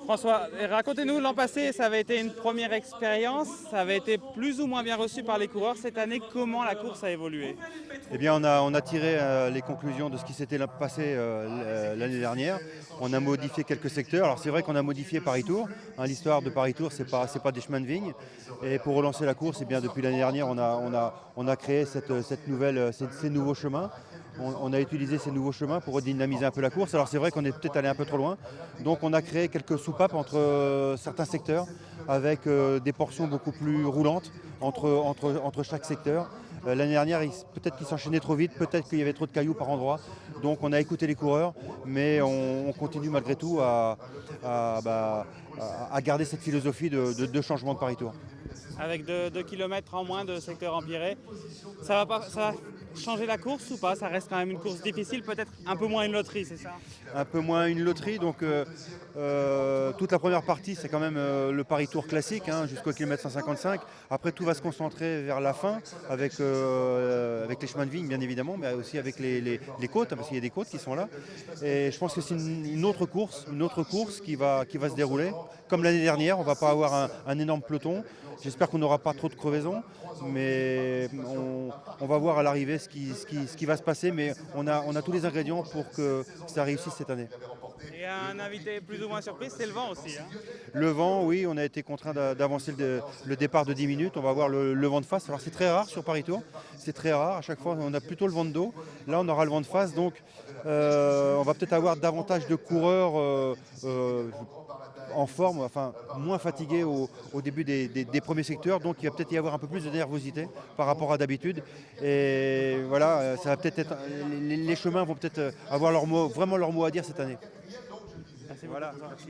François, racontez-nous, l'an passé, ça avait été une première expérience, ça avait été plus ou moins bien reçu par les coureurs. Cette année, comment la course a évolué? Eh bien, on a tiré les conclusions de ce qui s'était passé l'année dernière. On a modifié quelques secteurs. Alors, c'est vrai qu'on a modifié Paris-Tours. Hein, l'histoire de Paris-Tours, c'est pas des chemins de vigne. Et pour relancer la course, eh bien, depuis l'année dernière, on a créé ces nouveaux chemins. On a utilisé ces nouveaux chemins pour redynamiser un peu la course. Alors, c'est vrai qu'on est peut-être allé un peu trop loin. Donc, on a créé quelques soupapes entre certains secteurs avec des portions beaucoup plus roulantes entre chaque secteur. L'année dernière, peut-être qu'ils s'enchaînaient trop vite, peut-être qu'il y avait trop de cailloux par endroit. Donc on a écouté les coureurs, mais on continue malgré tout à, bah, à garder cette philosophie de changement de Paris-Tour. Avec 2 km en moins de secteur empiré, ça va changer la course ou pas? Ça reste quand même une course difficile, peut-être un peu moins une loterie, c'est ça? Un peu moins une loterie, donc toute la première partie, c'est quand même le Paris-Tour classique, hein, jusqu'au kilomètre 155. Après, tout va se concentrer vers la fin, avec les chemins de vigne, bien évidemment, mais aussi avec les côtes, hein, parce qu'il y a des côtes qui sont là. Et je pense que c'est une autre course qui va se dérouler. Comme l'année dernière, on ne va pas avoir un énorme peloton. J'espère qu'on n'aura pas trop de crevaisons, mais on va voir à l'arrivée ce qui va se passer. Mais on a tous les ingrédients pour que ça réussisse cette année. Et un invité plus ou moins surprise, c'est le vent aussi, hein. Le vent, oui, on a été contraint d'avancer le départ de 10 minutes. On va voir le vent de face. Alors c'est très rare sur Paris-Tour, c'est très rare. À chaque fois, on a plutôt le vent de dos. Là, on aura le vent de face, donc on va peut-être avoir davantage de coureurs en forme, enfin moins fatigués au début des premiers secteurs. Donc il va peut-être y avoir un peu plus de nervosité par rapport à d'habitude. Et voilà, ça va peut-être être, les chemins vont peut-être avoir vraiment leur mot à dire cette année. Merci beaucoup. Voilà. François.